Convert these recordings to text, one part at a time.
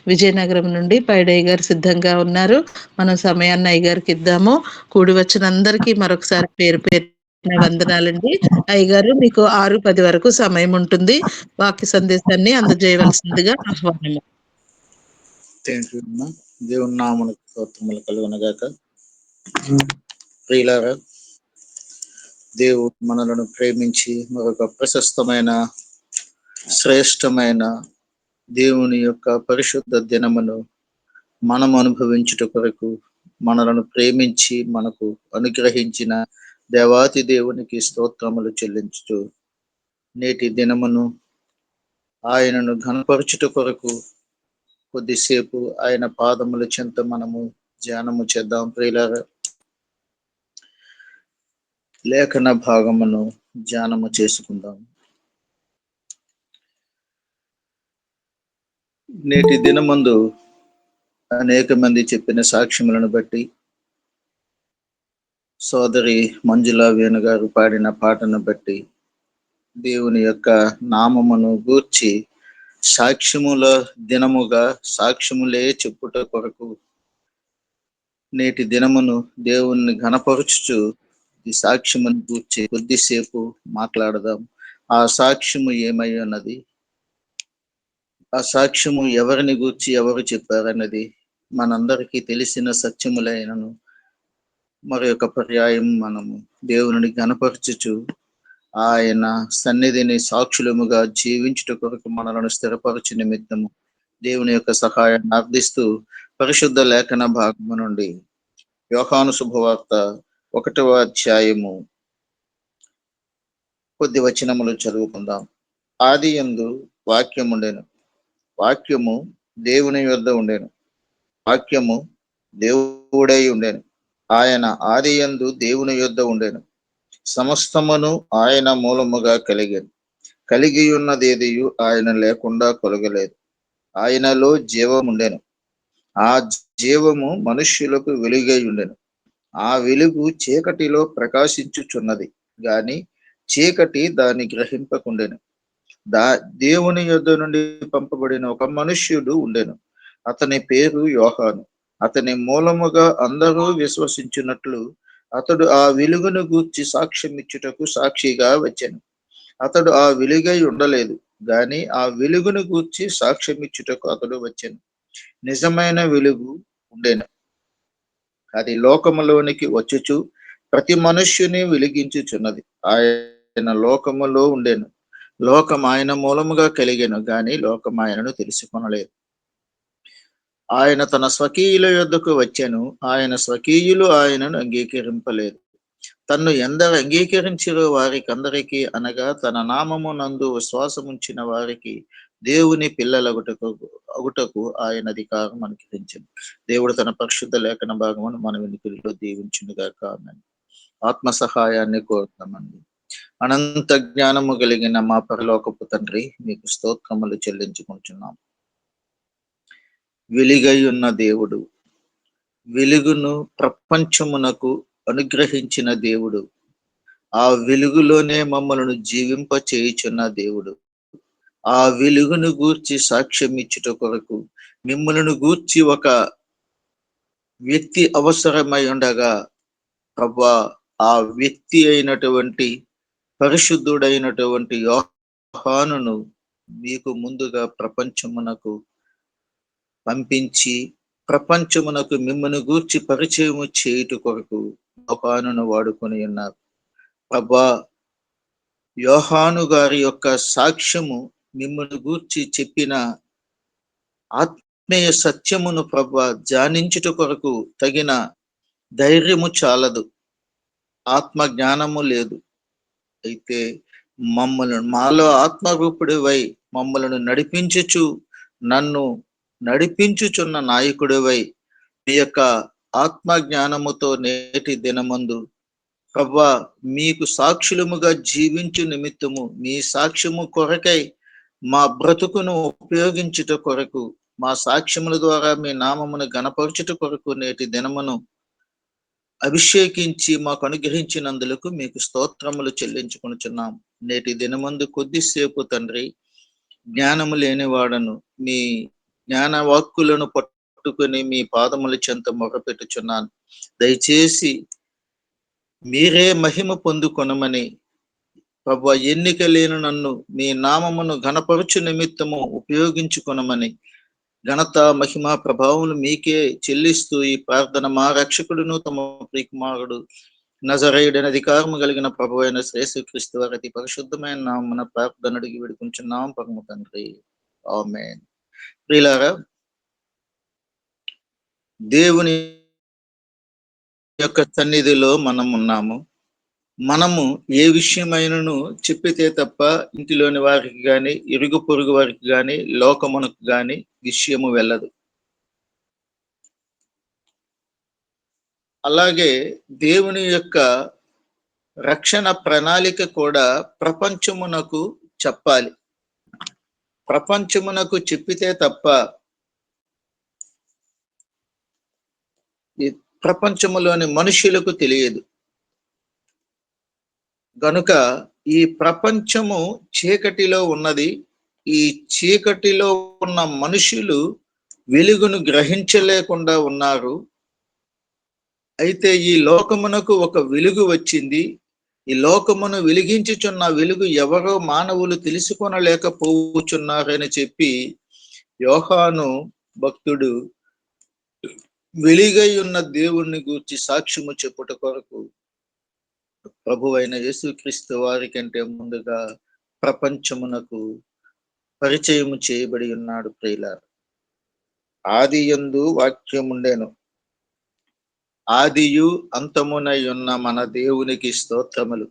విజయనగరం నుండి పైడయ్య గారు సిద్ధంగా ఉన్నారు. మనం సమయాన్ని అయ్యగారికి ఇద్దాము. కూడి వచ్చిన అందరికీ మరొకసారి పేరు పేరున వందనాలండి. అయ్యగారు మీకు 6:10 వరకు సమయం ఉంటుంది. వాక్య సందేశాన్ని అందజేయవలసిందిగా ఆహ్వానము. థ్యాంక్ యూ అమ్మా. దేవుని నామమునకు స్తోత్రములు కలుగునగాక. ప్రియులారా, దేవుడు మనలను ప్రేమించి మరొక ప్రశస్తమైన శ్రేష్టమైన దేవుని యొక్క పరిశుద్ధ దినమును మనం అనుభవించుట కొరకు మనలను ప్రేమించి మనకు అనుగ్రహించిన దేవాతి దేవునికి స్తోత్రములు చెల్లించుతూ నేటి దినమును ఆయనను ఘనపరచుట కొరకు కొద్దిసేపు ఆయన పాదముల చెంత మనము ధ్యానము చేద్దాం. ప్రియులారా, లేఖన భాగమును ధ్యానము చేసుకుందాం. నేటి దినమందు అనేక మంది చెప్పిన సాక్ష్యములను బట్టి, సోదరి మంజులా వేణు గారు పాడిన పాటను బట్టి దేవుని యొక్క నామమును గూర్చి సాక్ష్యముల దినముగా సాక్ష్యములే చెప్పుట కొరకు నేటి దినమును దేవుణ్ణి ఘనపరుచుచు ఈ సాక్ష్యమును గూర్చి కొద్దిసేపు మాట్లాడదాం. ఆ సాక్ష్యము ఏమై ఉన్నది, ఆ సాక్ష్యము ఎవరిని గూర్చి ఎవరు చెప్పారన్నది మనందరికీ తెలిసిన సత్యములైనను మరి ఒక పర్యాయం మనము దేవుని ఘనపరచుచు ఆయన సన్నిధిని సాక్షులముగా జీవించుట కొరకు మనలను స్థిరపరచు నిమిత్తము దేవుని యొక్క సహాయాన్ని అర్థిస్తూ పరిశుద్ధ లేఖన భాగము నుండి యోహాను శుభవార్త 1వ అధ్యాయము కొద్ది వచనములు చదువుకుందాం. ఆది యందు వాక్యము ఉండెను, వాక్యము దేవుని యొద్ద ఉండెను, వాక్యము దేవుడై ఉండెను, ఆయన ఆది యందు దేవుని యొద్ద ఉండెను, సమస్తమును ఆయన మూలముగా కలిగెను, కలిగి ఉన్నదేదియు ఆయన లేకుండా కలుగలేదు. ఆయనలో జీవముండెను, ఆ జీవము మనుష్యులకు వెలుగై ఉండెను, ఆ వెలుగు చీకటిలో ప్రకాశించుచున్నది గాని చీకటి దాన్ని గ్రహింపకుండెను. దేవుని యొద్ద నుండి పంపబడిన ఒక మనుష్యుడు ఉండెను, అతని పేరు యోహాను. అతని మూలముగా అందరూ విశ్వసించినట్లు అతడు ఆ వెలుగును గూర్చి సాక్ష్యం ఇచ్చుటకు సాక్షిగా వచ్చెను. అతడు ఆ వెలుగై ఉండలేదు గాని ఆ వెలుగును గూర్చి సాక్ష్యం ఇచ్చుటకు అతడు వచ్చెను. నిజమైన వెలుగు ఉండెను, అది లోకములోనికి వచ్చుచు ప్రతి మనుష్యుని వెలిగించుచున్నది. ఆయన లోకములో ఉండెను, లోకం ఆయన మూలముగా కలిగెను గాని లోకం ఆయనను తెలుసుకొనలేదు. ఆయన తన స్వకీయుల యొద్దకు వచ్చెను, ఆయన స్వకీయులు ఆయనను అంగీకరింపలేదు. తన్ను ఎందరు అంగీకరించిరో వారికి అందరికీ, అనగా తన నామము నందు విశ్వాసముంచిన వారికి దేవుని పిల్లలగుటకు ఆయన అధికారం అనుగ్రహించింది. దేవుడు తన పరిశుద్ధ లేఖన భాగమును మన వెనుకల్లో దీవించునుగాక. ఆమేన్. ఆత్మ సహాయాన్ని కోరుతామండి. అనంత జ్ఞానము కలిగిన మా పరలోకపు తండ్రి, మీకు స్తోత్రములు చెల్లించుకుంటున్నాం. వెలుగై ఉన్న దేవుడు, వెలుగును ప్రపంచమునకు అనుగ్రహించిన దేవుడు, ఆ వెలుగులోనే మమ్మలను జీవింప చేయుచున్న దేవుడు, ఆ వెలుగును గూర్చి సాక్ష్యం ఇచ్చుట కొరకు మిమ్మలను గూర్చి ఒక వ్యక్తి అవసరమై ఉండగా, ప్రభువా, ఆ వ్యక్తి అయినటువంటి పరిశుద్ధుడైనటువంటి యోహానును మీకు ముందుగా ప్రపంచమునకు పంపించి ప్రపంచమునకు మిమ్మల్ని గూర్చి పరిచయము చేయుట కొరకు యోహానును వాడుకొని ఉన్నారు. ప్రభా, యోహాను గారి యొక్క సాక్ష్యము మిమ్మల్ని గూర్చి చెప్పిన ఆత్మీయ సత్యమును ప్రభా ధ్యానించుట కొరకు తగిన ధైర్యము చాలదు, ఆత్మ జ్ఞానము లేదు. అయితే మాలో ఆత్మరూపుడివై మమ్మలను నన్ను నడిపించుచున్న నాయకుడివై మీ యొక్క ఆత్మ జ్ఞానముతో నేటి దినమందు ప్రభువా మీకు సాక్షులముగా జీవించు నిమిత్తము మీ సాక్ష్యము కొరకై మా బ్రతుకును ఉపయోగించుట కొరకు, మా సాక్ష్యముల ద్వారా మీ నామమును గణపరచుట కొరకు నేటి దినమును అభిషేకించి మాకు అనుగ్రహించినందులకు మీకు స్తోత్రములు చెల్లించుకొనుచున్నాం. నేటి దినమందు కొద్దిసేపు తండ్రి, జ్ఞానము లేనివాడను, మీ జ్ఞాన వాక్కులను పట్టుకుని మీ పాదముల చెంత మొరపెట్టుచున్నాను. దయచేసి మీరే మహిమ పొందుకొనమని ప్రభువా, ఎన్నిక లేని నన్ను మీ నామమును ఘనపరచు నిమిత్తము ఉపయోగించుకొనమని ఘనత మహిమ ప్రభావములు మీకే చెల్లిస్తూ ఈ ప్రార్థన మా రక్షకుడును తమ ప్రియకుమారుడు నజరేయుడైన అధికారము కలిగిన ప్రభు అయిన యేసుక్రీస్తు వారి అతి పరిశుద్ధమైన నామమున ప్రార్థన అడిగి వేడుకుంటున్నాం పరమ తండ్రి. ఆమేన్. ప్రియులారా, దేవుని యొక్క సన్నిధిలో మనం ఉన్నాము. మనము ఏ విషయమైనను చెప్పితే తప్ప ఇంటిలోని వారికి గాని, ఇరుగు పొరుగు వారికి గాని, లోకమునకు గాని విషయము వెళ్ళదు. అలాగే దేవుని యొక్క రక్షణ ప్రణాళిక కూడా ప్రపంచమునకు చెప్పాలి. ప్రపంచమునకు చెప్పితే తప్ప ఈ ప్రపంచములోని మనుషులకు తెలియదు. గనుక ఈ ప్రపంచము చీకటిలో ఉన్నది. ఈ చీకటిలో ఉన్న మనుషులు వెలుగును గ్రహించలేకుండా ఉన్నారు. అయితే ఈ లోకమునకు ఒక వెలుగు వచ్చింది. ఈ లోకమును వెలిగించుచున్న వెలుగు ఎవరో మానవులు తెలుసుకొనలేకపోవచ్చున్నారని చెప్పి యోహాను భక్తుడు వెలుగై ఉన్న దేవుణ్ణి గూర్చి సాక్ష్యము చెప్పుట కొరకు ప్రభువైన యేసుక్రీస్తు వారి కంటే ముందుగా ప్రపంచమునకు పరిచయము చేయబడి ఉన్నాడు. ప్రియులారా, ఆదియందు వాక్యముండెను, ఆదియు అంతమునై ఉన్న మన దేవునికి స్తోత్రములు.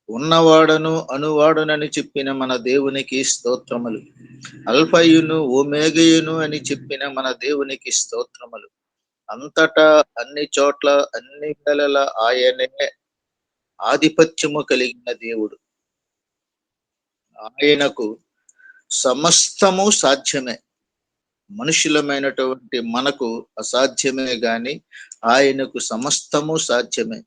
ఉన్నవాడను అనువాడునని చెప్పిన మన దేవునికి స్తోత్రములు. అల్ఫయును ఓమేగయును అని చెప్పిన మన దేవునికి స్తోత్రములు. అంతటా అన్ని చోట్ల అన్ని వేళల ఆయనే ఆధిపత్యము కలిగిన దేవుడు. ఆయనకు సమస్తము సాధ్యమే. మనుషులమైనటువంటి మనకు అసాధ్యమే గాని ఆయనకు సమస్తము సాధ్యమే.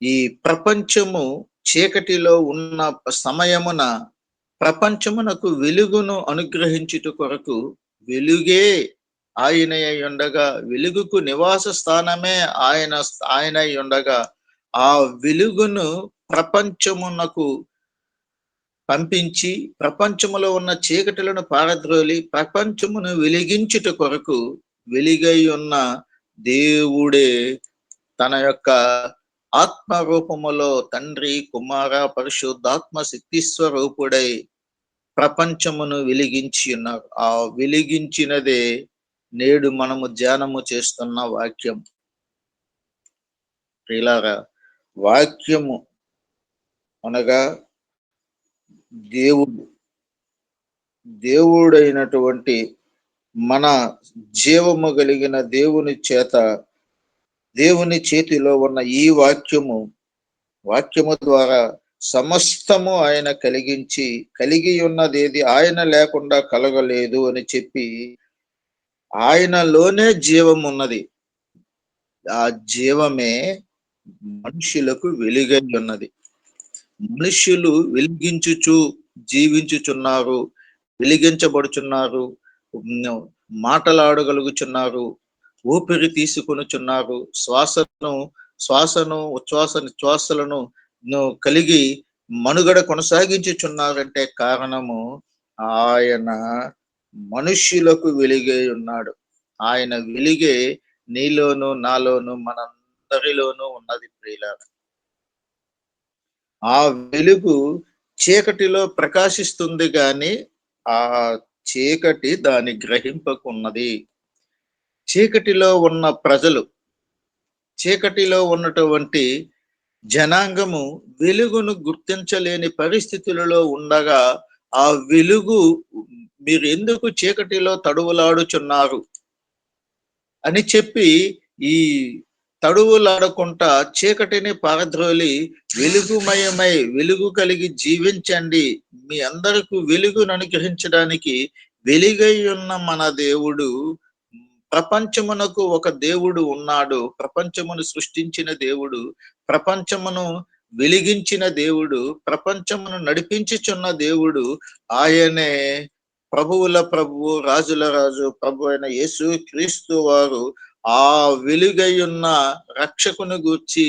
ఈ ప్రపంచము చీకటిలో ఉన్న సమయమున ప్రపంచమునకు వెలుగును అనుగ్రహించుట కొరకు వెలుగే ఆయనై ఉండగా, వెలుగుకు నివాస స్థానమే ఆయనై ఉండగా, ఆ వెలుగును ప్రపంచమునకు పంపించి ప్రపంచములో ఉన్న చీకటిలను పారద్రోలి ప్రపంచమును వెలిగించుట కొరకు వెలిగై ఉన్న దేవుడే తన యొక్క ఆత్మ రూపములో తండ్రి, కుమార, పరిశుద్ధాత్మ శక్తిస్వరూపుడై ప్రపంచమును వెలిగించి ఉన్నారు. ఆ వెలిగించినదే నేడు మనము ధ్యానము చేస్తున్న వాక్యం. ప్రియులారా, వాక్యము అనగా దేవుడైనటువంటి మన జీవము కలిగిన దేవుని చేతిలో ఉన్న ఈ వాక్యము ద్వారా సమస్తము ఆయన కలిగి ఉన్నదేది ఆయన లేకుండా కలగలేదు అని చెప్పి ఆయనలోనే జీవం ఉన్నది. ఆ జీవమే మనుషులకు వెలుగై ఉన్నది. మనుష్యులు వెలిగించుచు జీవించుచున్నారు, వెలిగించబడుచున్నారు, మాటలాడగలుగుచున్నారు, ఊపిరి తీసుకొనుచున్నారు, శ్వాసలను కలిగి మనుగడ కొనసాగించుచున్నారంటే కారణము ఆయన మనుష్యులకు వెలుగై ఉన్నాడు. ఆయన వెలుగే నీలోను నాలోను మనందరిలోనూ ఉన్నది. ప్రియులారా, ఆ వెలుగు చీకటిలో ప్రకాశిస్తుంది గాని ఆ చీకటి దాని గ్రహింపకున్నది. చీకటిలో ఉన్న ప్రజలు, చీకటిలో ఉన్నటువంటి జనాంగము వెలుగును గుర్తించలేని పరిస్థితులలో ఉండగా ఆ వెలుగు మీరు ఎందుకు చీకటిలో తడువులాడుచున్నారు అని చెప్పి ఈ తడువులాడకుండా చీకటిని పారద్రోలి వెలుగుమయమై వెలుగు కలిగి జీవించండి, మీ అందరికీ వెలుగును అనుగ్రహించడానికి వెలుగై ఉన్న మన దేవుడు, ప్రపంచమునకు ఒక దేవుడు ఉన్నాడు. ప్రపంచమును సృష్టించిన దేవుడు, ప్రపంచమును వెలిగించిన దేవుడు, ప్రపంచమును నడిపించుచున్న దేవుడు ఆయనే ప్రభువుల ప్రభువు, రాజుల రాజు, ప్రభు అయిన యేసు క్రీస్తు వారు ఆ వెలుగై ఉన్న రక్షకుని గూర్చి,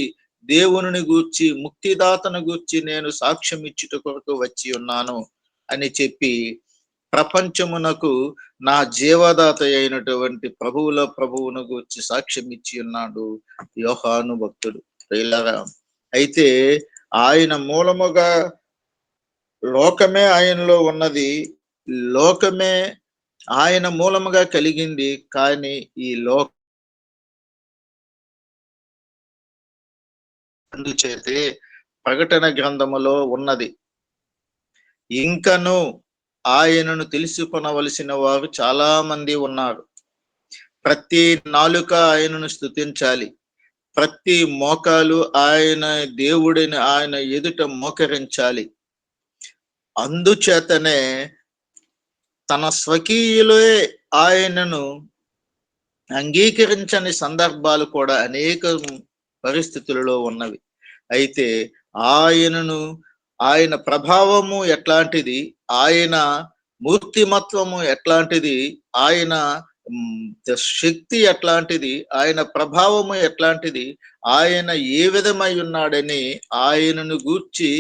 దేవుని గూర్చి, ముక్తిదాతను గూర్చి నేను సాక్ష్యం ఇచ్చుట కొరకు వచ్చి ఉన్నాను అని చెప్పి ప్రపంచమునకు నా జీవదాత అయినటువంటి ప్రభువుల ప్రభువును గూర్చి సాక్ష్యం ఇచ్చి ఉన్నాడు యోహాను భక్తుడు. ప్రియులారా, అయితే ఆయన మూలముగా లోకమే ఆయనలో ఉన్నది, లోకమే ఆయన మూలముగా కలిగింది. కానీ ఈ అందుచేతే ప్రకటన గ్రంథములో ఉన్నది, ఇంకను ఆయనను తెలుసుకొనవలసిన వారు చాలా మంది ఉన్నారు. ప్రతి నాలుక ఆయనను స్తుతించాలి, ప్రతి మోకాలు ఆయన దేవుడిని ఆయన ఎదుట మోకరించాలి. అందుచేతనే తన స్వకీయులే ఆయనను అంగీకరించని సందర్భాలు కూడా అనేక పరిస్థితులలో ఉన్నవి. అయితే ఆయన ప్రభావము ఎట్లాంటిది, ఆయన మూర్తిమత్వము ఎట్లాంటిది, ఆయన శక్తి ఎట్లాంటిది, ఆయన ప్రభావము ఎట్లాంటిది, ఆయన ఏ విధమై ఉన్నాడని ఆయనను గూర్చి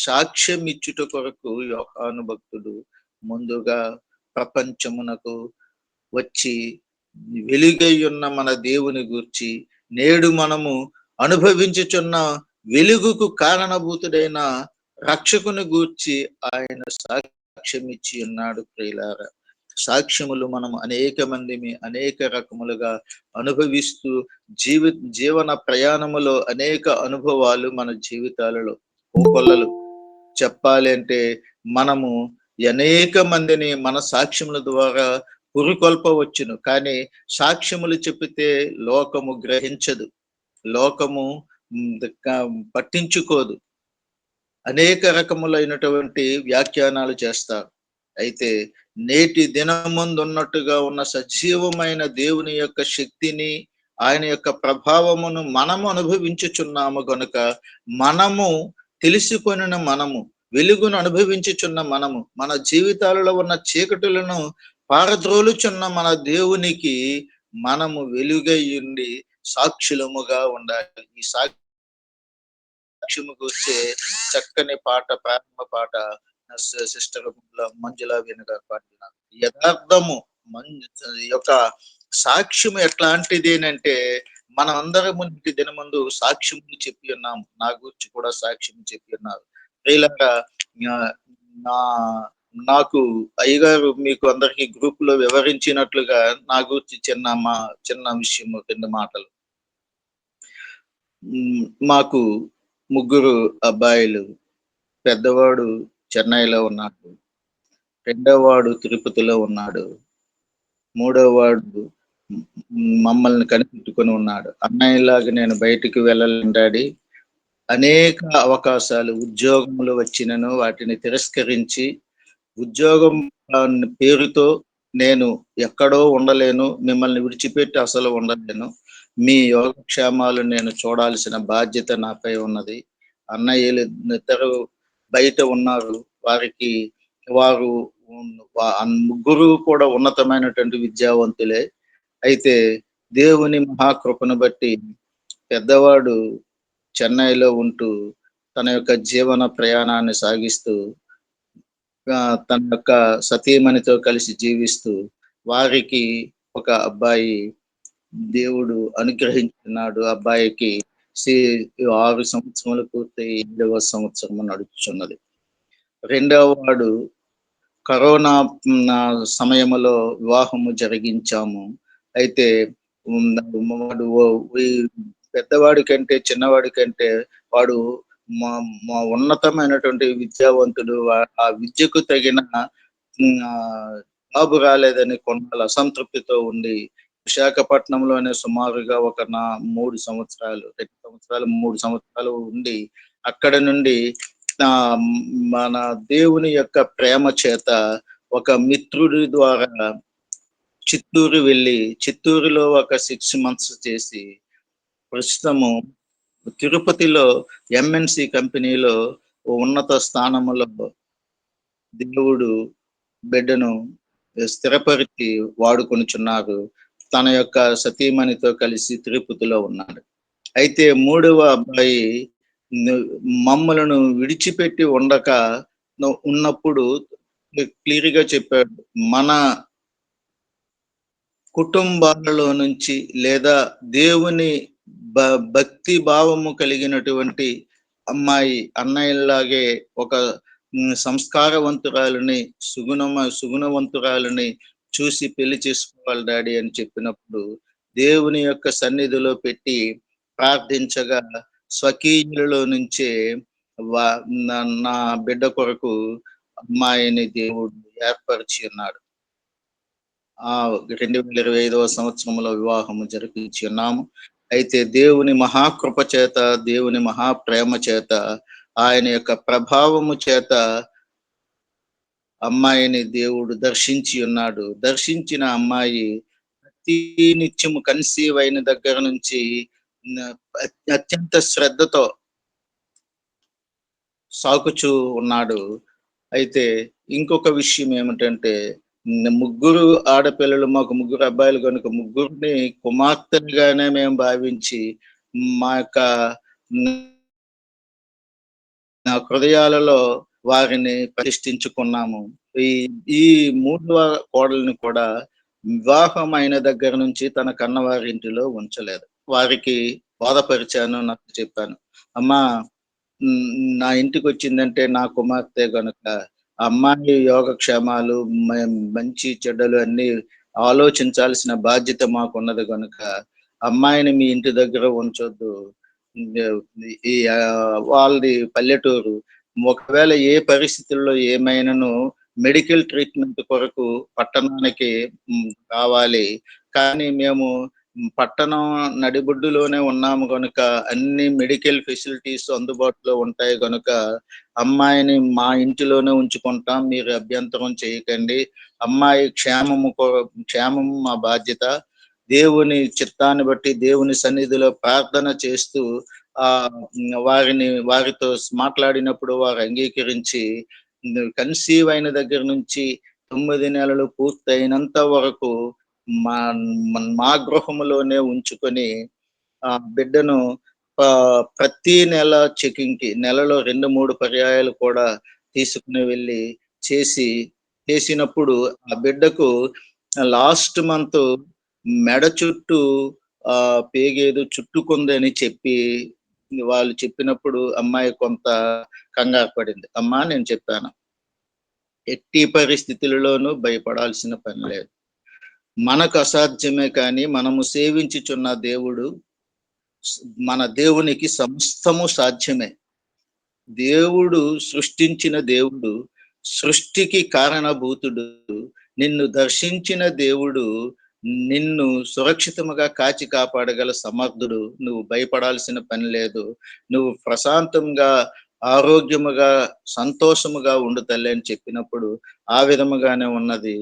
సాక్ష్యం ఇచ్చుట కొరకు యోహాను భక్తుడు ముందుగా ప్రపంచమునకు వచ్చి వెలుగై ఉన్న మన దేవుని గూర్చి, నేడు మనము అనుభవించుచున్న వెలుగుకు కారణభూతుడైన రక్షకుని గూర్చి ఆయన సాక్ష్యం ఇచ్చి ఉన్నాడు. ప్రియులారా, సాక్ష్యములు మనం అనేక మందిని అనేక రకములుగా అనుభవిస్తూ జీవన ప్రయాణములో అనేక అనుభవాలు మన జీవితాలలో కోకొల్లలు చెప్పాలి అంటే మనము అనేక మందిని మన సాక్ష్యముల ద్వారా పురికొల్పవచ్చును. కానీ సాక్ష్యములు చెప్పితే లోకము గ్రహించదు, లోకము పట్టించుకోదు, అనేక రకములైనటువంటి వ్యాఖ్యానాలు చేస్తారు. అయితే నేటి దినముందు ఉన్నట్టుగా ఉన్న సజీవమైన దేవుని యొక్క శక్తిని, ఆయన యొక్క ప్రభావమును మనము అనుభవించుచున్నాము గనుక, మనము తెలుసుకొనిన మనము, వెలుగును అనుభవించుచున్న మనము, మన జీవితాలలో ఉన్న చీకటులను పారద్రోలుచున్న మన దేవునికి మనము వెలుగై ఉండి సాక్షులముగా ఉండాలి. ఈ సాక్ష్యము గుర్చే చక్కని పాట, ప్రారంభ పాట సిస్టర్ మంజుల వెనుక పాడిన యథార్థము యొక్క సాక్ష్యం ఎట్లాంటిది అంటే, మనం అందరం ముందు దినముందు సాక్ష్యము చెప్పి ఉన్నాము. నా గురించి కూడా సాక్ష్యం చెప్పి ఉన్నారు. ప్రియులారా, నాకు అయ్యగారు మీకు అందరికి గ్రూప్ లో వివరించినట్లుగా నా గురించి చిన్న విషయము, 2 మాటలు. మాకు 3 అబ్బాయిలు. పెద్దవాడు చెన్నైలో ఉన్నాడు, రెండోవాడు తిరుపతిలో ఉన్నాడు, మూడోవాడు మమ్మల్ని కనిపెట్టుకొని ఉన్నాడు. అన్నయ్యలాగా నేను బయటికి వెళ్ళలేను డాడీ, అనేక అవకాశాలు ఉద్యోగములు వచ్చినను వాటిని తిరస్కరించి, ఉద్యోగం పేరుతో నేను ఎక్కడో ఉండలేను, మిమ్మల్ని విడిచిపెట్టి అసలు ఉండలేను, మీ యోగక్షేమాలు నేను చూడాల్సిన బాధ్యత నాపై ఉన్నది. అన్నయ్యలు ఇద్దరు బయట ఉన్నారు, వారు 3 కూడా ఉన్నతమైనటువంటి విద్యావంతులే. అయితే దేవుని మహాకృపను బట్టి పెద్దవాడు చెన్నైలో ఉంటూ తన యొక్క జీవన ప్రయాణాన్ని సాగిస్తూ, తన యొక్క సతీమణితో కలిసి జీవిస్తూ, వారికి ఒక అబ్బాయి దేవుడు అనుగ్రహించున్నాడు. అబ్బాయికి 6 సంవత్సరములు పూర్తయి 7వ సంవత్సరము నడుచున్నది. రెండవ వాడు కరోనా సమయములో వివాహము జరిగించాము. అయితే వాడు పెద్దవాడి కంటే చిన్నవాడి కంటే వాడు మా ఉన్నతమైనటువంటి విద్యావంతుడు. ఆ విద్యకు తగిన జాబు రాలేదని కొన్నాళ్ళ అసంతృప్తితో ఉండి విశాఖపట్నంలోనే సుమారుగా ఒక 3 సంవత్సరాలు 3 సంవత్సరాలు ఉండి, అక్కడ నుండి మన దేవుని యొక్క ప్రేమ చేత ఒక మిత్రుడి ద్వారా చిత్తూరు వెళ్ళి, చిత్తూరులో ఒక 6 months చేసి, ప్రస్తుతము తిరుపతిలో MNC కంపెనీలో ఉన్నత స్థానములో దేవుడు బిడ్డను స్థిరపరిచి వాడుకొనుచున్నారు. తన యొక్క సతీమణితో కలిసి తిరుపతిలో ఉన్నాడు. అయితే మూడవ అబ్బాయి ను మమ్మలను విడిచిపెట్టి ఉండక ఉన్నప్పుడు క్లియర్‌గా చెప్పాడు. మన కుటుంబాలలో నుంచి లేదా దేవుని బ భక్తి భావము కలిగినటువంటి అమ్మాయి అన్నయ్యలాగే ఒక సంస్కారవంతురాలిని, సుగుణవంతురాలిని చూసి పెళ్లి చేసుకోవాలి డాడీ అని చెప్పినప్పుడు, దేవుని యొక్క సన్నిధిలో పెట్టి ప్రార్థించగా స్వకీయులలో నుంచే వా నా నా బిడ్డ కొరకు అమ్మాయిని దేవుడు ఏర్పరిచి ఉన్నాడు. 2025వ సంవత్సరంలో వివాహము జరిపించి ఉన్నాము. అయితే దేవుని మహాకృప చేత, దేవుని మహాప్రేమ చేత, ఆయన యొక్క ప్రభావము చేత అమ్మాయిని దేవుడు దర్శించి ఉన్నాడు. దర్శించిన అమ్మాయి ప్రతి నిత్యము కన్సీవ్ అయిన దగ్గర నుంచి న అత్యంత శ్రద్ధతో సాకుచూ ఉన్నాడు. అయితే ఇంకొక విషయం ఏమిటంటే, ముగ్గురు ఆడపిల్లలు, మాకు ముగ్గురు అబ్బాయిలు గనుక ముగ్గురిని కుమార్తెలుగానే మేము భావించి, మా యొక్క నా హృదయాలలో వారిని ప్రతిష్ఠించుకున్నాము. ఈ ఈ మూడవ కోడలిని కూడా వివాహమైన దగ్గర నుంచి తన కన్నవారి ఇంటిలో ఉంచలేదు. వారికి బోధపరిచాను, నచ్చచెప్పాను. అమ్మా, నా ఇంటికొచ్చిందంటే నా కుమార్తె గనుక, ఆ అమ్మాయి యోగక్షేమాలు, మంచి చెడ్డలు అన్నీ ఆలోచించాల్సిన బాధ్యత మాకున్నది గనుక, అమ్మాయిని మీ ఇంటి దగ్గర ఉంచొద్దు. ఈ వాళ్ళది పల్లెటూరు. ఒకవేళ ఏ పరిస్థితుల్లో ఏమైనను మెడికల్ ట్రీట్‌మెంట్ కొరకు పట్టణానికి రావాలి. కానీ మేము పట్టణం నడిబొడ్డులోనే ఉన్నాము గనుక, అన్ని మెడికల్ ఫెసిలిటీస్ అందుబాటులో ఉంటాయి గనుక, అమ్మాయిని మా ఇంటిలోనే ఉంచుకుంటాం. మీరు అభ్యంతరం చేయకండి. అమ్మాయి క్షేమము మా బాధ్యత. దేవుని చిత్తాన్ని బట్టి దేవుని సన్నిధిలో ప్రార్థన చేస్తూ వారితో మాట్లాడినప్పుడు వారు అంగీకరించి, కన్సీవ్ అయిన దగ్గర నుంచి 9 నెలలు పూర్తయినంత వరకు మా మా గృహములోనే ఉంచుకొని బిడ్డను ప్రతి నెల చెకింగ్‌కి, నెలలో 2, 3 పర్యాయాలు కూడా తీసుకుని వెళ్ళి చేసినప్పుడు ఆ బిడ్డకు లాస్ట్ మంత్ మెడ చుట్టూ పేగేదో చుట్టుకుందని చెప్పి వాళ్ళు చెప్పినప్పుడు అమ్మాయి కొంత కంగారు పడింది. అమ్మా, నేను చెప్పాను, ఎట్టి పరిస్థితులలోనూ భయపడాల్సిన పని లేదు. మనకు అసాధ్యమే కానీ మనము సేవించుచున్న దేవుడు, మన దేవునికి సమస్తము సాధ్యమే. దేవుడు సృష్టించిన దేవుడు, సృష్టికి కారణభూతుడు, నిన్ను దర్శించిన దేవుడు, నిన్ను సురక్షితముగా కాచి కాపాడగల సమర్థుడు. నువ్వు భయపడాల్సిన పని లేదు. నువ్వు ప్రశాంతంగా, ఆరోగ్యముగా, సంతోషముగా ఉండు తల్లి అని చెప్పినప్పుడు ఆ విధముగానే ఉన్నది.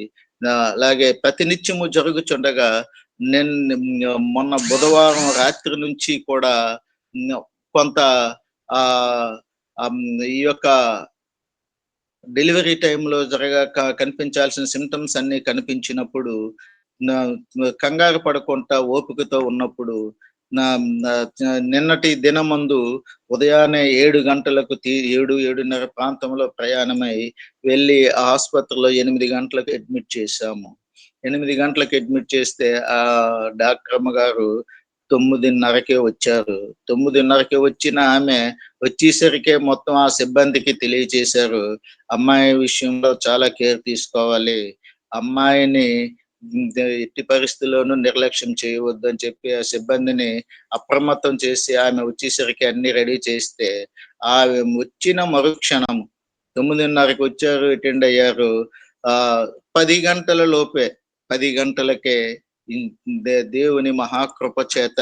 అలాగే ప్రతినిత్యము జరుగుచుండగా మొన్న బుధవారం రాత్రి నుంచి కూడా కొంత ఆహ్, ఈ యొక్క డెలివరీ టైంలో కనిపించాల్సిన సింప్టమ్స్ అన్నీ కనిపించినప్పుడు, నా కంగారు పడకుండా ఓపికతో ఉన్నప్పుడు, నా నా నిన్నటి దినమందు ఉదయాన్నే 7 గంటలకు 7:30 ప్రాంతంలో ప్రయాణమై వెళ్ళి ఆ ఆసుపత్రిలో 8 గంటలకు అడ్మిట్ చేశాము. 8 గంటలకు అడ్మిట్ చేస్తే డాక్టర్ అమ్మగారు 9:30కే వచ్చారు. 9:30కి వచ్చిన ఆమె వచ్చేసరికే మొత్తం ఆ సిబ్బందికి తెలియచేశారు. అమ్మాయి విషయంలో చాలా కేర్ తీసుకోవాలి. అమ్మాయిని ఎట్టి పరిస్థితుల్లోనూ నిర్లక్ష్యం చేయవద్దు అని చెప్పి ఆ సిబ్బందిని అప్రమత్తం చేసి ఆమె వచ్చేసరికి అన్ని రెడీ చేస్తే, ఆమె వచ్చిన మరుక్షణం 9:30కి వచ్చారు, అటెండ్ అయ్యారు. 10 గంటల లోపే 10 గంటలకే దేవుని మహాకృప చేత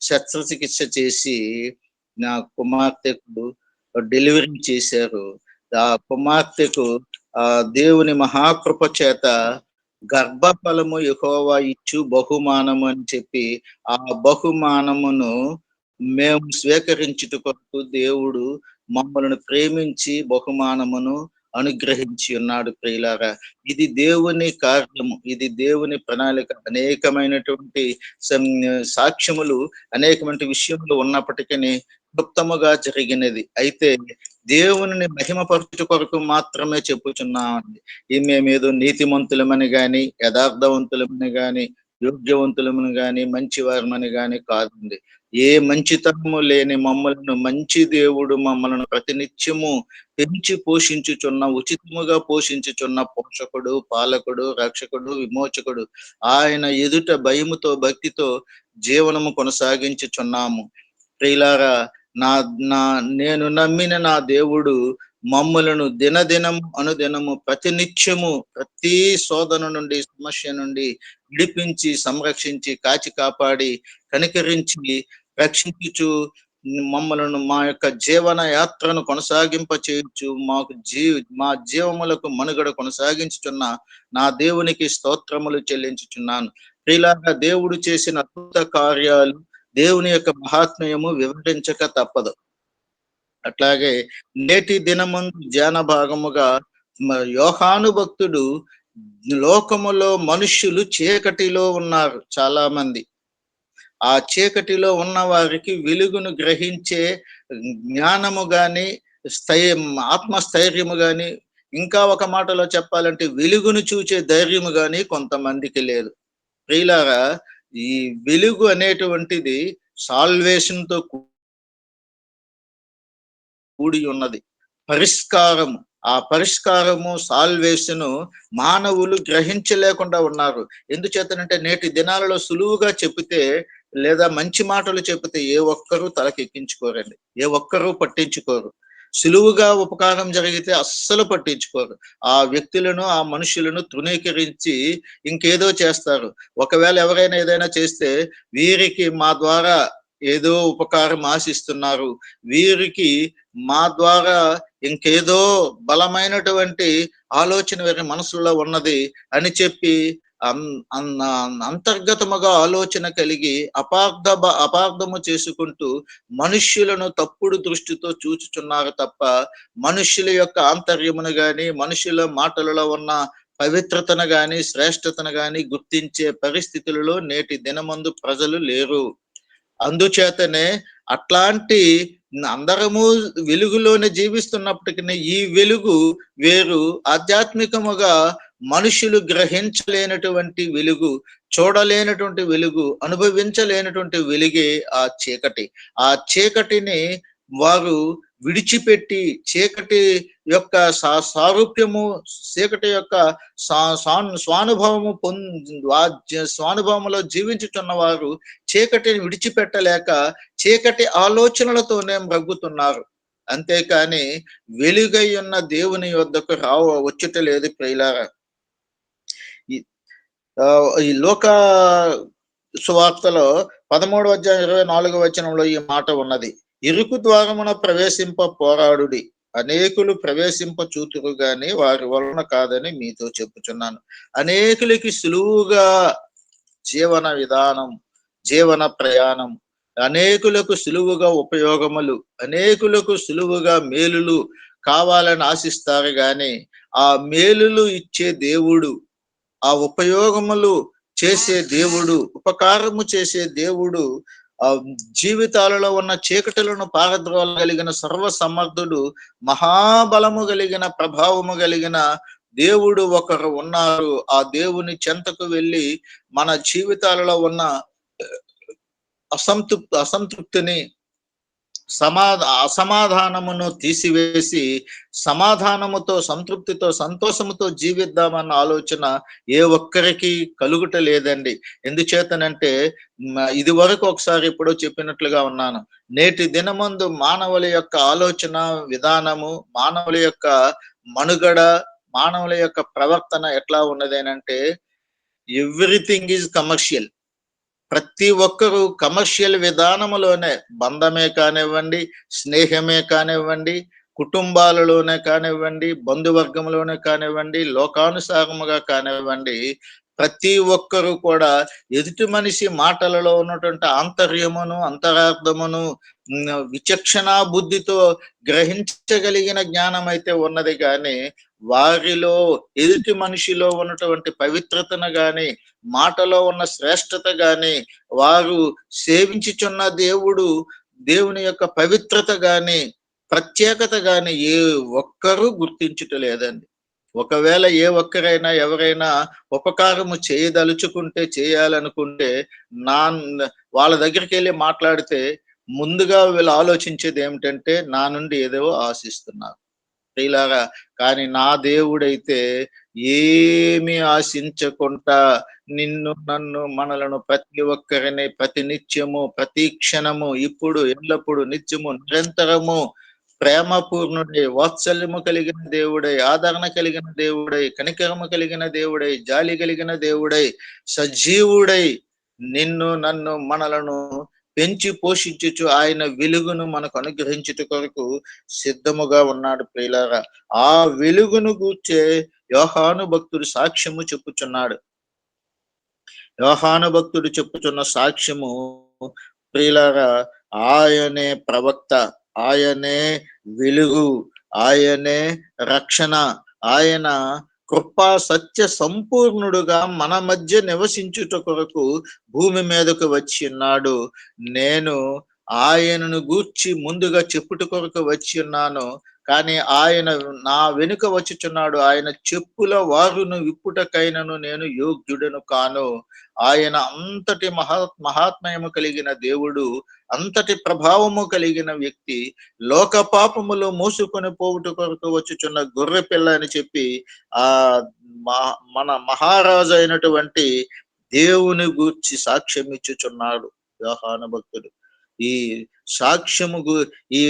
శస్త్రచికిత్స చేసి నా కుమార్తెకు డెలివరీ చేశారు. ఆ కుమార్తెకు దేవుని మహాకృప చేత గర్భఫలము యెహోవా ఇచ్చు బహుమానము అని చెప్పి, ఆ బహుమానమును మేము స్వీకరించుట కొరకు దేవుడు మమ్మల్ని ప్రేమించి బహుమానమును అనుగ్రహించి ఉన్నాడు ప్రియులారా. ఇది దేవుని కార్యము, ఇది దేవుని ప్రణాళిక. అనేకమైనటువంటి సాక్ష్యములు, అనేకమైన విషయములు ఉన్నప్పటికీ క్లుప్తముగా జరిగినది. అయితే దేవునిని మహిమపరచుట కొరకు మాత్రమే చెప్పుచున్నామండి. మేమేదో నీతిమంతులమని గాని, యథార్థవంతులమని గాని, యోగ్యవంతులమని గాని, మంచివారమని గాని కాదండి. ఏ మంచితనము లేని మమ్మలను మంచి దేవుడు మమ్మలను ప్రతినిత్యము పెంచి పోషించుచున్న, ఉచితముగా పోషించుచున్న పోషకుడు, పాలకుడు, రక్షకుడు, విమోచకుడు. ఆయన ఎదుట భయముతో, భక్తితో జీవనము కొనసాగించుచున్నాము. ప్రియులారా, నా నా నేను నమ్మిన నా దేవుడు మమ్ములను దినదినము అనుదినము ప్రతినిత్యము ప్రతి శోధన నుండి, సమస్య నుండి విడిపించి, సంరక్షించి, కాచి కాపాడి, కనికరించి, రక్షించుచు మమ్మలను మా యొక్క జీవన యాత్రను కొనసాగింప చేయొచ్చు, మా జీవములకు మనుగడ కొనసాగించుచున్న నా దేవునికి స్తోత్రములు చెల్లించుచున్నాను. ప్రియులారా, దేవుడు చేసిన అద్భుత కార్యాలు, దేవుని యొక్క మహాత్మ్యము వివరించక తప్పదు. అట్లాగే నేటి దినమందు ధ్యాన భాగముగా యోహాను భక్తుడు, లోకములో మనుష్యులు చీకటిలో ఉన్నారు చాలా మంది. ఆ చీకటిలో ఉన్న వారికి వెలుగును గ్రహించే జ్ఞానము గాని, ఆత్మస్థైర్యము గాని, ఇంకా ఒక మాటలో చెప్పాలంటే వెలుగును చూచే ధైర్యము గాని కొంతమందికి లేదు. ప్రియులారా, ఈ వెలుగు అనేటువంటిది సాల్వేషన్ తో కూడి ఉన్నది. పరిష్కారము, ఆ పరిష్కారము, సాల్వేషను మానవులు గ్రహించలేకుండా ఉన్నారు. ఎందుచేతనంటే నేటి దినాలలో సులువుగా చెబితే, లేదా మంచి మాటలు చెబితే ఏ ఒక్కరూ తలకెక్కించుకోరండి, ఏ ఒక్కరూ పట్టించుకోరు. సులువుగా ఉపకారం జరిగితే అస్సలు పట్టించుకోరు. ఆ వ్యక్తులను, ఆ మనుషులను తృణీకరించి ఇంకేదో చేస్తారు. ఒకవేళ ఎవరైనా ఏదైనా చేస్తే, వీరికి మా ద్వారా ఏదో ఉపకారం ఆశిస్తున్నారు, వీరికి మా ద్వారా ఇంకేదో బలమైనటువంటి ఆలోచన వీరి మనసులో ఉన్నది అని చెప్పి అంతర్గతముగా ఆలోచన కలిగి అపార్థము చేసుకుంటూ మనుష్యులను తప్పుడు దృష్టితో చూచుచున్నారు తప్ప, మనుష్యుల యొక్క ఆంతర్యమును గాని, మనుషుల మాటలలో ఉన్న పవిత్రతను గాని, శ్రేష్టతను గాని గుర్తించే పరిస్థితులలో నేటి దినమందు ప్రజలు లేరు. అందుచేతనే అట్లాంటి అందరము వెలుగులోనే జీవిస్తున్నప్పటికీ ఈ వెలుగు వేరు, ఆధ్యాత్మికముగా మనుషులు గ్రహించలేనటువంటి వెలుగు, చూడలేనటువంటి వెలుగు, అనుభవించలేనటువంటి వెలుగే ఆ చీకటి. ఆ చీకటిని వారు విడిచిపెట్టి, చీకటి యొక్క సారూప్యము, చీకటి యొక్క స్వానుభవము స్వానుభవములో జీవించుతున్న వారు చీకటిని విడిచిపెట్టలేక చీకటి ఆలోచనలతోనే మ్రగ్గుతున్నారు. అంతేకాని వెలుగై ఉన్న దేవుని యొద్దకు వచ్చుట లేదు ప్రియులారా. ఈ లోక సువార్తలో 13:24 ఈ మాట ఉన్నది. ఇరుకు ద్వారమున ప్రవేశింప పోరాడుడి, అనేకులు ప్రవేశింప చూతురు గాని వారి వలన కాదని మీతో చెప్పుచున్నాను. అనేకులకి సులువుగా జీవన విధానం, జీవన ప్రయాణం, అనేకులకు సులువుగా ఉపయోగములు, అనేకులకు సులువుగా మేలులు కావాలని ఆశిస్తారు గాని, ఆ మేలులు ఇచ్చే దేవుడు, ఆ ఉపయోగములు చేసే దేవుడు, ఉపకారము చేసే దేవుడు, ఆ జీవితాలలో ఉన్న చీకటులను పారద్రోలగలిగిన సర్వ సమర్థుడు, మహాబలము కలిగిన, ప్రభావము కలిగిన దేవుడు ఒకరు ఉన్నారు. ఆ దేవుని చెంతకు వెళ్ళి మన జీవితాలలో ఉన్న అసంతృప్తిని, అసమాధానమును తీసివేసి సమాధానముతో, సంతృప్తితో, సంతోషముతో జీవిద్దామన్న ఆలోచన ఏ ఒక్కరికి కలుగుట లేదండి. ఎందుచేతనంటే ఇది వరకు ఒకసారి ఎప్పుడో చెప్పినట్లుగా ఉన్నాను. నేటి దినమందు మానవుల యొక్క ఆలోచన విధానము, మానవుల యొక్క మనుగడ, మానవుల యొక్క ప్రవర్తన ఎట్లా ఉన్నదేనంటే, ఎవ్రీథింగ్ ఈజ్ కమర్షియల్. ప్రతి ఒక్కరూ కమర్షియల్ విధానములోనే, బంధమే కానివ్వండి, స్నేహమే కానివ్వండి, కుటుంబాలలోనే కానివ్వండి, బంధువర్గంలోనే కానివ్వండి, లోకానుసారముగా కానివ్వండి, ప్రతి ఒక్కరూ కూడా ఎదుటి మనిషి మాటలలో ఉన్నటువంటి ఆంతర్యమును, అంతరార్థమును విచక్షణ బుద్ధితో గ్రహించగలిగిన జ్ఞానం అయితే ఉన్నది కానీ, వారిలో ఎదుటి మనిషిలో ఉన్నటువంటి పవిత్రతను గాని, మాటలో ఉన్న శ్రేష్టత గాని, వారు సేవించుచున్న దేవుని యొక్క పవిత్రత గాని, ప్రత్యేకత గాని ఏ ఒక్కరూ గుర్తించుటలేదండి. ఒకవేళ ఏ ఒక్కరైనా ఎవరైనా ఉపకారము చేయదలుచుకుంటే, చేయాలనుకుంటే నాన్ వాళ్ళ దగ్గరికెళ్ళి మాట్లాడితే ముందుగా వీళ్ళు ఆలోచించేది ఏమిటంటే, నా నుండి ఏదో ఆశిస్తున్నారు. ప్రియులారా, కానీ నా దేవుడైతే ఏమి ఆశించకుండా నిన్ను, నన్ను, మనలను ప్రతి ఒక్కరిని ప్రతి నిత్యము, ప్రతి క్షణము, ఇప్పుడు, ఎల్లప్పుడు, నిత్యము, నిరంతరము ప్రేమపూర్ణుడై, వాత్సల్యము కలిగిన దేవుడై, ఆదరణ కలిగిన దేవుడై, కనికరము కలిగిన దేవుడై, జాలి కలిగిన దేవుడై, సజీవుడై నిన్ను, నన్ను, మనలను పెంచి పోషించుచు ఆయన వెలుగును మనకు అనుగ్రహించుట కొరకు సిద్ధముగా ఉన్నాడు ప్రియులారా. ఆ వెలుగును గూర్చే యోహాను భక్తుడు సాక్ష్యము చెప్పుచున్నాడు. యోహాను భక్తుడు చెప్పుచున్న సాక్ష్యము ప్రియులారా, ఆయనే ప్రవక్త, ఆయనే వెలుగు, ఆయనే రక్షణ, ఆయన కృపా సత్య సంపూర్ణుడుగా మన మధ్య నివసించుట కొరకు భూమి మీదకు వచ్చి ఉన్నాడు. నేను ఆయనను గూర్చి ముందుగా చెప్పుట కొరకు వచ్చి ఉన్నాను. కానీ ఆయన నా వెనుక వచ్చుచున్నాడు. ఆయన చెప్పుల వారును విప్పుటకైనను నేను యోగ్యుడను కాను. ఆయన అంతటి మహాత్మయము కలిగిన దేవుడు, అంతటి ప్రభావము కలిగిన వ్యక్తి, లోక పాపములు మోసుకొని పోవుట కొరకు వచ్చుచున్న గొర్రె పిల్ల అని చెప్పి ఆ మన మహారాజు అయినటువంటి దేవుని గూర్చి సాక్ష్యం ఇచ్చుచున్నాడు యోహాను భక్తుడు. ఈ సాక్ష్యము ఈ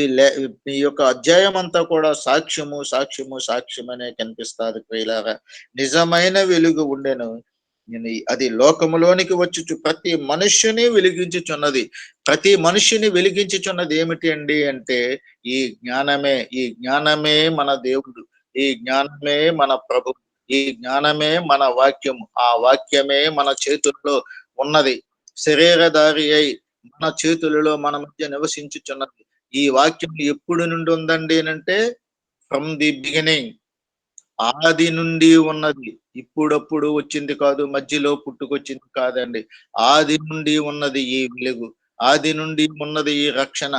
యొక్క అధ్యాయం అంతా కూడా సాక్ష్యము సాక్ష్యము సాక్ష్యమనే కనిపిస్తారు ప్రియులారా. నిజమైన వెలుగు ఉండెను, అది లోకములోనికి వచ్చుచు ప్రతి మనుష్యుని వెలిగించుచున్నది. ప్రతి మనిషిని వెలిగించుచున్నది ఏమిటి అండి అంటే ఈ జ్ఞానమే. ఈ జ్ఞానమే మన దేవుడు, ఈ జ్ఞానమే మన ప్రభు, ఈ జ్ఞానమే మన వాక్యము. ఆ వాక్యమే మన చేతుల్లో ఉన్నది, శరీరధారి అయి మన చేతులలో మన మధ్య నివసించుచున్నది. ఈ వాక్యం ఎప్పుడు నుండి ఉందండి అంటే ఫ్రమ్ ది బిగినింగ్, ఆది నుండి ఉన్నది. ఇప్పుడప్పుడు వచ్చింది కాదు, మధ్యలో పుట్టుకొచ్చింది కాదండి. ఆది నుండి ఉన్నది ఈ వెలుగు, ఆది నుండి ఉన్నది ఈ రక్షణ,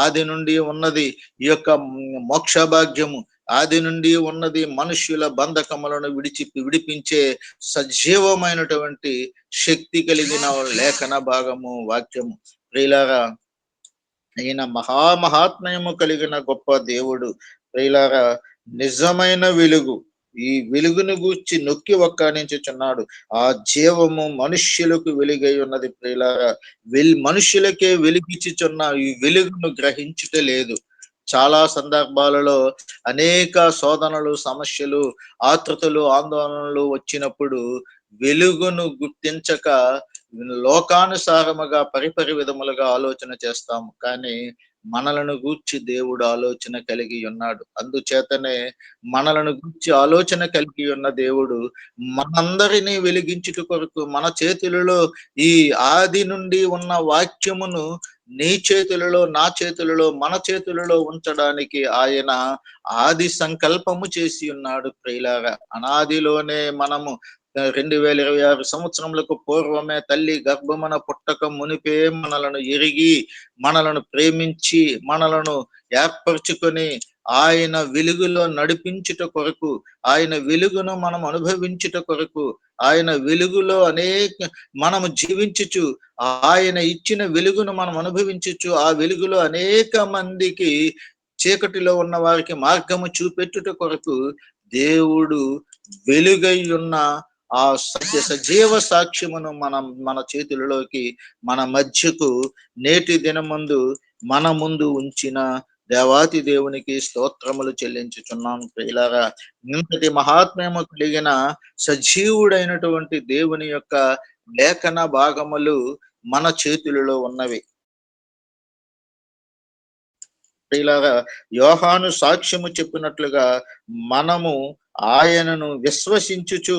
ఆది నుండి ఉన్నది ఈ యొక్క మోక్ష భాగ్యము, ఆది నుండి ఉన్నది మనుష్యుల బంధకములను విడిపించే సజీవమైనటువంటి శక్తి కలిగిన లేఖన భాగము వాక్యము. ప్రియులారా, ఈయన మహాత్మయము కలిగిన గొప్ప దేవుడు. ప్రియులారా, నిజమైన వెలుగు, ఈ వెలుగును గూర్చి నొక్కి ఒక్కానించుచున్నాడు. ఆ జీవము మనుష్యులకు వెలుగై ఉన్నది ప్రియులారా. మనుష్యులకే వెలిగించుచున్న ఈ వెలుగును గ్రహించుట లేదు. చాలా సందర్భాలలో అనేక శోధనలు, సమస్యలు, ఆతృతలు, ఆందోళనలు వచ్చినప్పుడు వెలుగును గుర్తించక లోకానుసారముగా పరిపరి విధములుగా ఆలోచన చేస్తాము. కానీ మనలను గూర్చి దేవుడు ఆలోచన కలిగి ఉన్నాడు. అందుచేతనే మనలను గూర్చి ఆలోచన కలిగి ఉన్న దేవుడు మనందరినీ వెలిగించుట కొరకు మన చేతులలో ఈ ఆది నుండి ఉన్న వాక్యమును నీ చేతులలో, నా చేతులలో, మన చేతులలో ఉంచడానికి ఆయన ఆది సంకల్పము చేసి ఉన్నాడు ప్రియులారా. అనాదిలోనే మనము 2026 సంవత్సరములకు పూర్వమే తల్లి గర్భమున పుట్టక మునిపే మనలను ఎరిగి, మనలను ప్రేమించి, మనలను ఏర్పరచుకొని ఆయన వెలుగులో నడిపించుట కొరకు, ఆయన వెలుగును మనం అనుభవించుట కొరకు, ఆయన వెలుగులో మనము జీవించుచు, ఆయన ఇచ్చిన వెలుగును మనం అనుభవించుచు, ఆ వెలుగులో అనేక మందికి, చీకటిలో ఉన్న వారికి మార్గము చూపెట్టుట కొరకు దేవుడు వెలుగై ఉన్న ఆ సజీవ సాక్ష్యమును మన చేతులలోకి, మన మధ్యకు నేటి దినమందు మన ముందు ఉంచిన దేవాతి దేవునికి స్తోత్రములు చెల్లించుచున్నాను ప్రియులారా. ఇంతటి మహాత్మ్యము కలిగిన సజీవుడైనటువంటి దేవుని యొక్క లేఖన భాగములు మన చేతులలో ఉన్నవి ప్రియులారా. యోహాను సాక్ష్యము చెప్పినట్లుగా మనము ఆయనను విశ్వసించుచు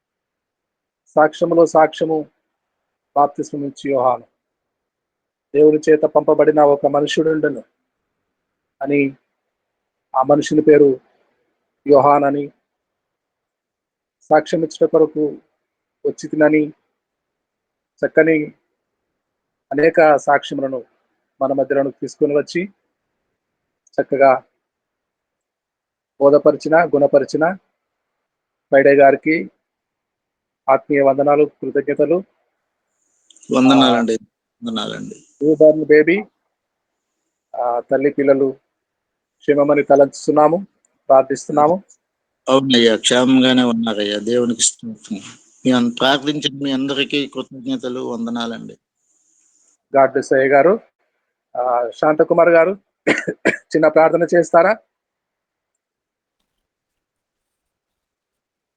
సాక్ష్యములో సాక్ష్యము బాప్తిస్మం ఇచ్చి యోహాను దేవుని చేత పంపబడిన ఒక మనుషుడుండను అని, ఆ మనుషుని పేరు యోహాన్ అని, సాక్ష్యం ఇచ్చట కొరకు వచ్చినని చక్కని అనేక సాక్ష్యములను మన మధ్యలో తీసుకొని వచ్చి చక్కగా బోధపరిచిన, గుణపరిచిన ఫ్రైడే గారికి ఆత్మీయ వందనాలు, కృతజ్ఞతలు. వందనాలండి. వందనాలండి. న్యూబార్న్ బేబీ తల్లి పిల్లలు క్షేమమని తలంచుతున్నాము, ప్రార్థిస్తున్నాము. అవునయ్యా, క్షేమంగానే ఉన్నారయ్యా. దేవునికి స్తోత్రం. ప్రార్థించిన మీ అందరికీ కృతజ్ఞతలు, వందనాలండి. గాడ్ బ్లెస్ అయ్య గారు. శాంతకుమార్ గారు చిన్న ప్రార్థన చేస్తారా?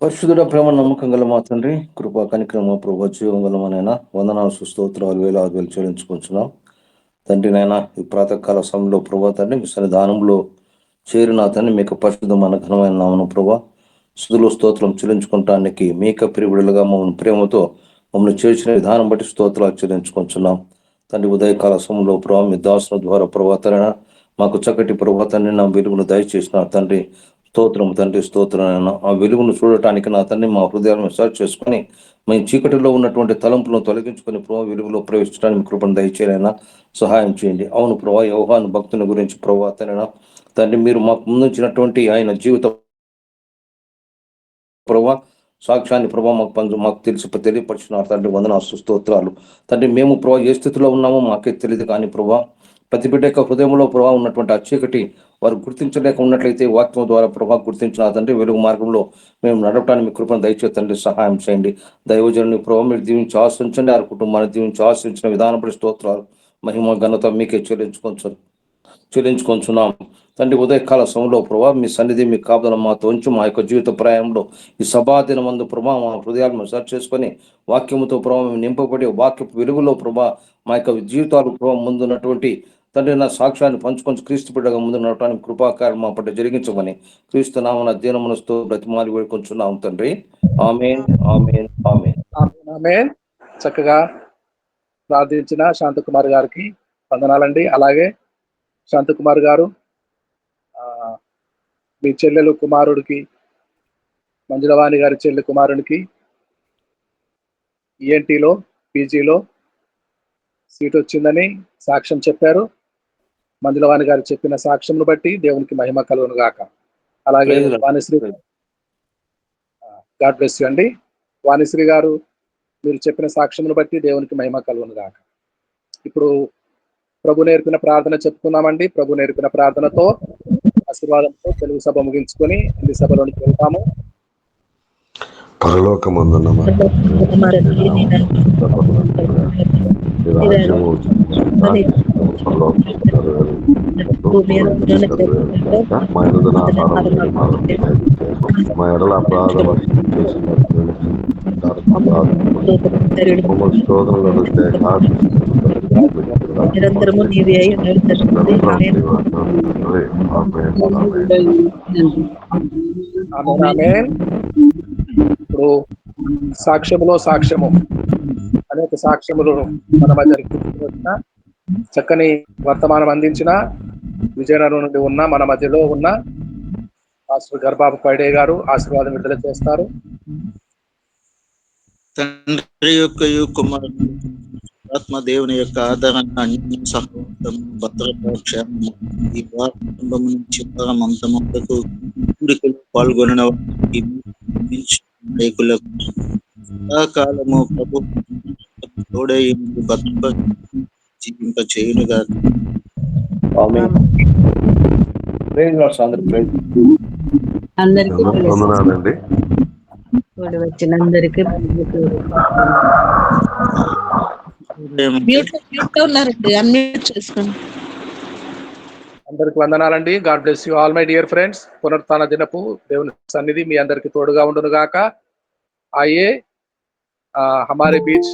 పరిశుద్ధుడ, ప్రేమ, నమ్మకం గల మా తండ్రి, కృపా కనిక్రమ ప్రభు, జీవం గల మనైనా వందనాలు, సుస్తోత్రాలు, వేలాది వేలు చెల్లించుకుంటున్నాం తండ్రి. నైనా ఈ ప్రాతకాల సమయంలో ప్రభా తండ్రి మీ సన్నిధానంలో చేరిన తండ్రి మీకు పరిశుద్ధమైన ఘనమైన నామను ప్రభా స్తుతులు స్తోత్రం చెల్లించుకుంటానికి మీక ప్రియుడులుగా మమ్మల్ని ప్రేమతో మమ్మల్ని చేర్చిన విధానం బట్టి స్తోత్రాలు చెల్లించుకుంటున్నాం తండ్రి. ఉదయకాల సమయంలో ప్రభావ మీ దాసుల ద్వారా ప్రభా తండ్రి మాకు చక్కటి ప్రభా తండ్రి నా వెలుగును దయచేసిన తండ్రి. స్తోత్రం తండ్రి, స్తోత్రం. ఆ వెలుగును చూడటానికి నా తండ్రి మా హృదయాలను విచారణ చేసుకుని మేము చీకటిలో ఉన్నటువంటి తలంపులను తొలగించుకొని ప్రభావ వెలుగులో ప్రవేశించడానికి కృపను దయచేయనైనా సహాయం చేయండి. అవును ప్రభా, యోహాను భక్తుని గురించి ప్రభా తండ్రి మీరు మాకు ముందుంచినటువంటి ఆయన జీవిత ప్రభా సాక్ష్యాన్ని ప్రభా మాకు తెలియపరిచిన తండ్రి వందనాలు, స్తోత్రాలు తండ్రి. మేము ప్రభా ఏ స్థితిలో ఉన్నామో మాకే తెలియదు కానీ ప్రభా ప్రతి బిడ్డ యొక్క హృదయంలో ప్రభావ ఉన్నటువంటి ఆ చీకటి వారు గుర్తించలేక ఉన్నట్లయితే వాక్యం ద్వారా ప్రభావ గుర్తించిన తండ్రి వెలుగు మార్గంలో మేము నడవటానికి మీ కృపను దయచేసి తండ్రి సహాయం చేయండి. దైవజనుని ప్రభావ మీరు దీవించి ఆశ్రయించండి. ఆ కుటుంబాన్ని దీవించి ఆశ్రయించిన విధానం పడి స్తోత్రాలు, మహిమ, ఘనత మీకే చెల్లించుకొంచున్నాం తండ్రి. ఉదయకాల సమయంలో ప్రభావ మీ సన్నిధి మీ కాపుదల మాతో ఉంచి మా యొక్క జీవిత ప్రయాణంలో ఈ సభాదిన మందు ప్రభావ మా హృదయాలను సరి చేసుకొని వాక్యముతో ప్రభావ మేము నింపబడి వాక్యపు వెలుగులో ప్రభావ మా యొక్క జీవితాలు ప్రభావం ముందున్నటువంటి తండ్రి నా సాక్ష్యాన్ని పంచుకొని క్రీస్తు బిడ్డగా ముందు నడవడానికి కృపాకారం మా పట్ల జరిగించమని క్రీస్తు నామమున దీనమనసుతో బ్రతిమాలి వేడుకొంచున్నాం తండ్రి. ఆమేన్, ఆమేన్, ఆమేన్. ఆమేన్. చక్కగా ప్రార్థించిన శాంతకుమార్ గారికి వందనాలండి. అలాగే శాంతకుమార్ గారు మీ చెల్లెలు కుమారుడికి, మంజులవాణి గారి చెల్లె కుమారునికి ఈఎన్టీలో పీజీలో సీట్ వచ్చిందని సాక్ష్యం చెప్పారు. మంజులవాణి గారు చెప్పిన సాక్ష్యంను బట్టి దేవునికి మహిమ కలుగును గాక. అలాగే వాణిశ్రీ, గాడ్ బ్లెస్ యు అండి. వాణిశ్రీ గారు మీరు చెప్పిన సాక్ష్యంను బట్టి దేవునికి మహిమ కలుగును గాక. ఇప్పుడు ప్రభు నేర్పిన ప్రార్థన చెప్పుకున్నామండి. ప్రభు నేర్పిన ప్రార్థనతో ఆశీర్వాదంతో తెలుగు సభ ముగించుకొని హిందీ సభలోనికి వెళ్తాము. పరలోకమందున్న మా ఎడల అపరాధం శోధనలు నిరంతరము నీవే అయి ఇప్పుడు సాక్ష్యములో సాక్ష్యము అనేక సాక్ష్యములను మన మధ్య వచ్చిన చక్కని వర్తమానం అందించిన విజయనగరం నుండి ఉన్న మన మధ్యలో ఉన్న పాస్టర్ గర్బాబు పైడే గారు ఆశీర్వాదం విడుదల చేస్తారు. తండ్రి యొక్క కుమారుడు ఆత్మ దేవుని యొక్క ఆదరణ, అన్య సహవాసం, భద్రత, క్షేమము ఈ కుటుంబం నుంచి అంతమంతకు కూడికలు పాల్గొన నాయకులకు సదాకాలము ప్రభు తోడై భద్ర జీవింప చేయునుగా. వందనాలండి. వచ్చినందరికీ ఉన్నారండి, అన్మ్యూట్ చేసుకోండి. అందరికి వందనాలండి. God bless you all my dear friends. పునరుత్థాన దినపు దేవుని సన్నిధి మీ అందరికి తోడుగా ఉండును గాక. आइए हमारे बीच